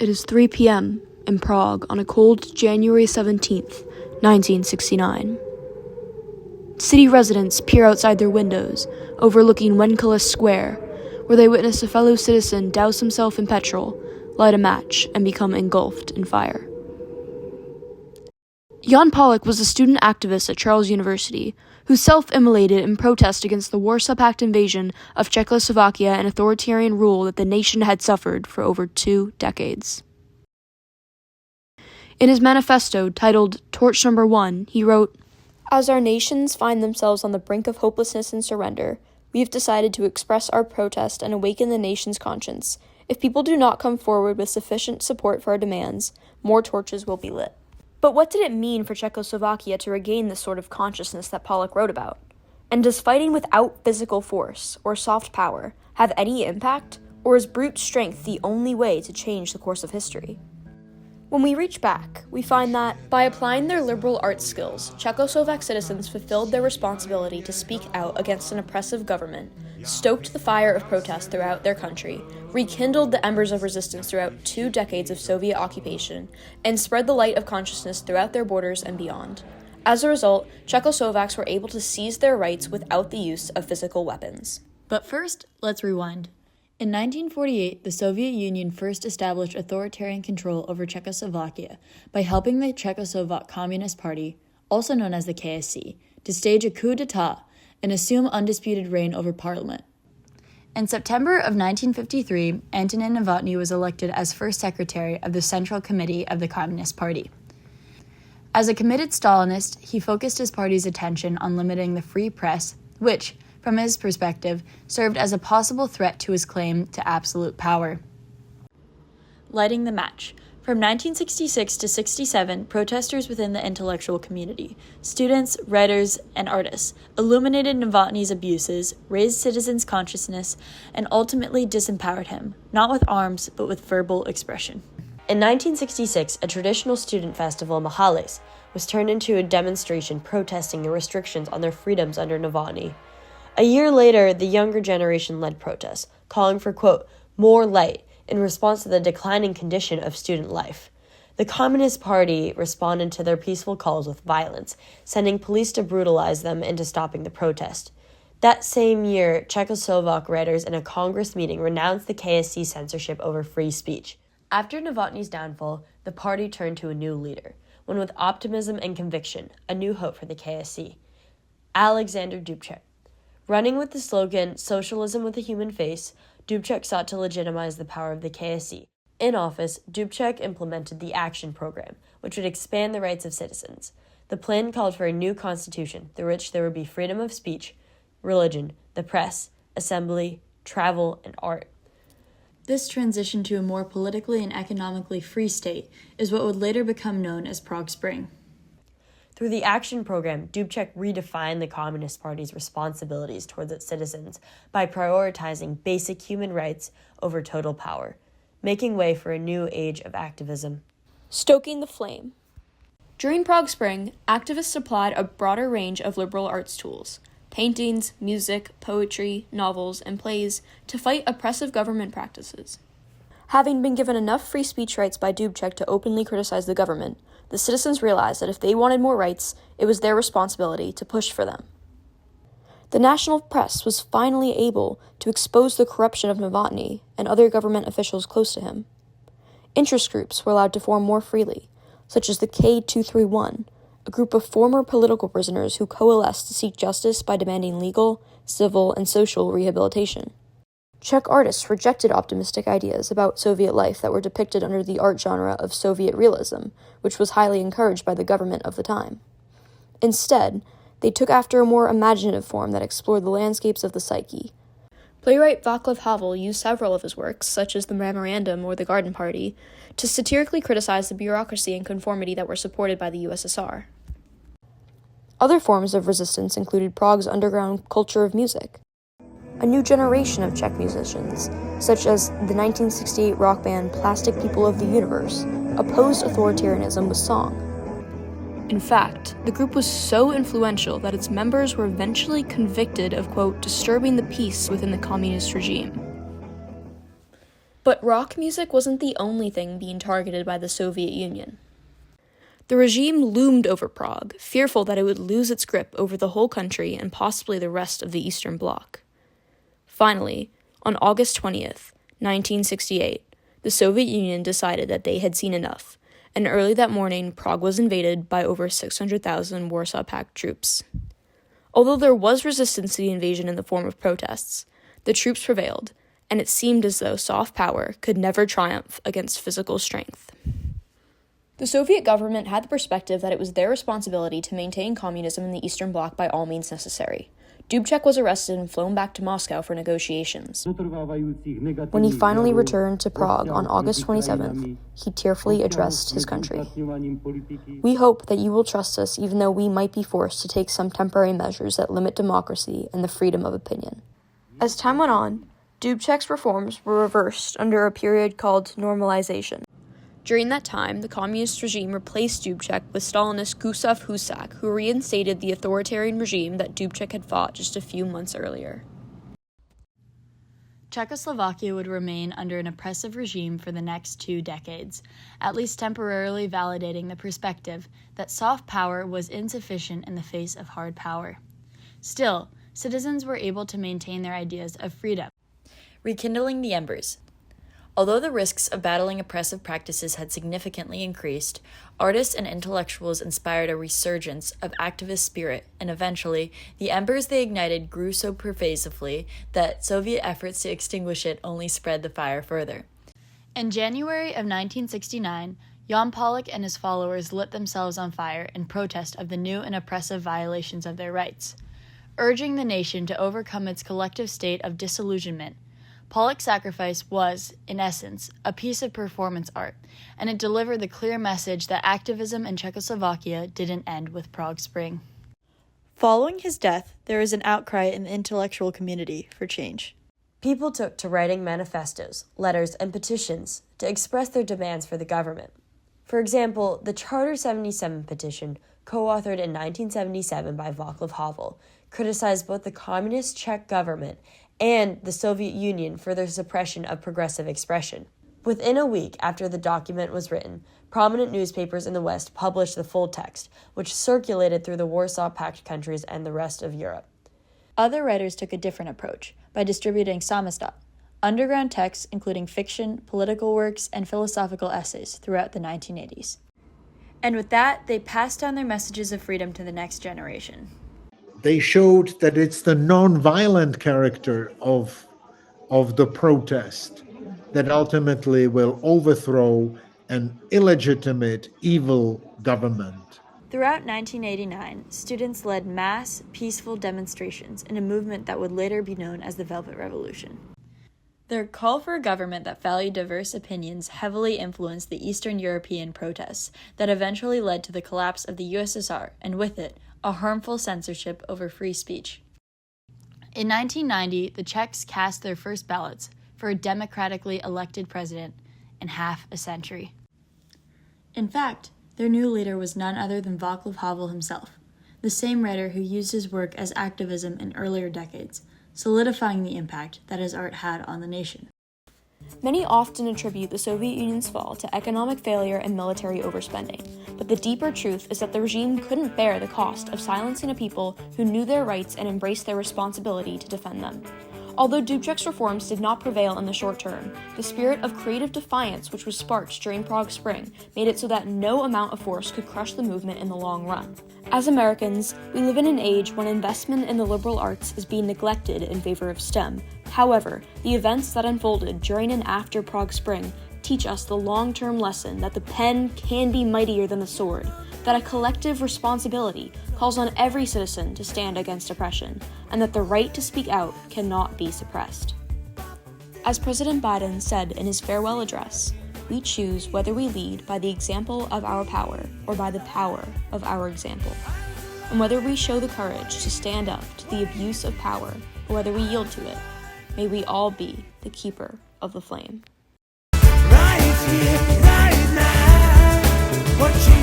It is 3 p.m. in Prague on a cold January 17th, 1969. City residents peer outside their windows, overlooking Wenceslas Square, where they witness a fellow citizen douse himself in petrol, light a match, and become engulfed in fire. Jan Pollock was a student activist at Charles University who self-immolated in protest against the Warsaw Pact invasion of Czechoslovakia and authoritarian rule that the nation had suffered for over 2 decades. In his manifesto, titled Torch Number 1, he wrote, "As our nations find themselves on the brink of hopelessness and surrender, we have decided to express our protest and awaken the nation's conscience. If people do not come forward with sufficient support for our demands, more torches will be lit." But what did it mean for Czechoslovakia to regain this sort of consciousness that Pollock wrote about? And does fighting without physical force, or soft power, have any impact? Or is brute strength the only way to change the course of history? When we reach back, we find that, by applying their liberal arts skills, Czechoslovak citizens fulfilled their responsibility to speak out against an oppressive government, stoked the fire of protest throughout their country, rekindled the embers of resistance throughout 2 decades of Soviet occupation, and spread the light of consciousness throughout their borders and beyond. As a result, Czechoslovaks were able to seize their rights without the use of physical weapons. But first, let's rewind. In 1948, the Soviet Union first established authoritarian control over Czechoslovakia by helping the Czechoslovak Communist Party, also known as the KSC, to stage a coup d'etat and assume undisputed reign over parliament. In September of 1953, Antonin Novotny was elected as first secretary of the Central Committee of the Communist Party. As a committed Stalinist, he focused his party's attention on limiting the free press, which, from his perspective, served as a possible threat to his claim to absolute power. Lighting the match. From 1966 to 67, protesters within the intellectual community, students, writers, and artists, illuminated Novotny's abuses, raised citizens' consciousness, and ultimately disempowered him, not with arms, but with verbal expression. In 1966, a traditional student festival, Mahales, was turned into a demonstration protesting the restrictions on their freedoms under Novotny. A year later, the younger generation led protests, calling for, quote, more light, in response to the declining condition of student life. The Communist Party responded to their peaceful calls with violence, sending police to brutalize them into stopping the protest. That same year, Czechoslovak writers in a Congress meeting renounced the KSC censorship over free speech. After Novotny's downfall, the party turned to a new leader, one with optimism and conviction, a new hope for the KSC. Alexander Dubček. Running with the slogan, Socialism with a Human Face, Dubček sought to legitimize the power of the KSC. In office, Dubček implemented the Action Program, which would expand the rights of citizens. The plan called for a new constitution through which there would be freedom of speech, religion, the press, assembly, travel, and art. This transition to a more politically and economically free state is what would later become known as Prague Spring. Through the Action Program, Dubček redefined the Communist Party's responsibilities towards its citizens by prioritizing basic human rights over total power, making way for a new age of activism. Stoking the flame. During Prague Spring, activists applied a broader range of liberal arts tools, paintings, music, poetry, novels, and plays to fight oppressive government practices. Having been given enough free speech rights by Dubček to openly criticize the government, the citizens realized that if they wanted more rights, it was their responsibility to push for them. The national press was finally able to expose the corruption of Novotny and other government officials close to him. Interest groups were allowed to form more freely, such as the K231, a group of former political prisoners who coalesced to seek justice by demanding legal, civil, and social rehabilitation. Czech artists rejected optimistic ideas about Soviet life that were depicted under the art genre of Soviet realism, which was highly encouraged by the government of the time. Instead, they took after a more imaginative form that explored the landscapes of the psyche. Playwright Václav Havel used several of his works, such as The Memorandum or The Garden Party, to satirically criticize the bureaucracy and conformity that were supported by the USSR. Other forms of resistance included Prague's underground culture of music. A new generation of Czech musicians, such as the 1968 rock band Plastic People of the Universe, opposed authoritarianism with song. In fact, the group was so influential that its members were eventually convicted of, quote, disturbing the peace within the communist regime. But rock music wasn't the only thing being targeted by the Soviet Union. The regime loomed over Prague, fearful that it would lose its grip over the whole country and possibly the rest of the Eastern Bloc. Finally, on August 20th, 1968, the Soviet Union decided that they had seen enough, and early that morning, Prague was invaded by over 600,000 Warsaw Pact troops. Although there was resistance to the invasion in the form of protests, the troops prevailed, and it seemed as though soft power could never triumph against physical strength. The Soviet government had the perspective that it was their responsibility to maintain communism in the Eastern Bloc by all means necessary. Dubček was arrested and flown back to Moscow for negotiations. When he finally returned to Prague on August 27th, he tearfully addressed his country. "We hope that you will trust us even though we might be forced to take some temporary measures that limit democracy and the freedom of opinion." As time went on, Dubček's reforms were reversed under a period called normalization. During that time, the communist regime replaced Dubček with Stalinist Gustav Husak, who reinstated the authoritarian regime that Dubček had fought just a few months earlier. Czechoslovakia would remain under an oppressive regime for the next 2 decades, at least temporarily validating the perspective that soft power was insufficient in the face of hard power. Still, citizens were able to maintain their ideas of freedom, rekindling the embers. Although the risks of battling oppressive practices had significantly increased, artists and intellectuals inspired a resurgence of activist spirit, and eventually, the embers they ignited grew so pervasively that Soviet efforts to extinguish it only spread the fire further. In January of 1969, Jan Pollock and his followers lit themselves on fire in protest of the new and oppressive violations of their rights. Urging the nation to overcome its collective state of disillusionment, Pollock's sacrifice was, in essence, a piece of performance art, and it delivered the clear message that activism in Czechoslovakia didn't end with Prague Spring. Following his death, there was an outcry in the intellectual community for change. People took to writing manifestos, letters, and petitions to express their demands for the government. For example, the Charter 77 petition, co-authored in 1977 by Václav Havel, criticized both the communist Czech government and the Soviet Union for their suppression of progressive expression. Within a week after the document was written, prominent newspapers in the West published the full text, which circulated through the Warsaw Pact countries and the rest of Europe. Other writers took a different approach by distributing samizdat, underground texts including fiction, political works, and philosophical essays throughout the 1980s. And with that, they passed down their messages of freedom to the next generation. They showed that it's the non-violent character of the protest that ultimately will overthrow an illegitimate, evil government. Throughout 1989, students led mass, peaceful demonstrations in a movement that would later be known as the Velvet Revolution. Their call for a government that valued diverse opinions heavily influenced the Eastern European protests that eventually led to the collapse of the USSR, and with it, a harmful censorship over free speech. In 1990, the Czechs cast their first ballots for a democratically elected president in half a century. In fact, their new leader was none other than Václav Havel himself, the same writer who used his work as activism in earlier decades, solidifying the impact that his art had on the nation. Many often attribute the Soviet Union's fall to economic failure and military overspending, but the deeper truth is that the regime couldn't bear the cost of silencing a people who knew their rights and embraced their responsibility to defend them. Although Dubček's reforms did not prevail in the short term, the spirit of creative defiance which was sparked during Prague Spring made it so that no amount of force could crush the movement in the long run. As Americans, we live in an age when investment in the liberal arts is being neglected in favor of STEM. However, the events that unfolded during and after Prague Spring teach us the long-term lesson that the pen can be mightier than the sword, that a collective responsibility calls on every citizen to stand against oppression, and that the right to speak out cannot be suppressed. As President Biden said in his farewell address, we choose whether we lead by the example of our power or by the power of our example, and whether we show the courage to stand up to the abuse of power or whether we yield to it. May we all be the keeper of the flame. Right here, right now, what you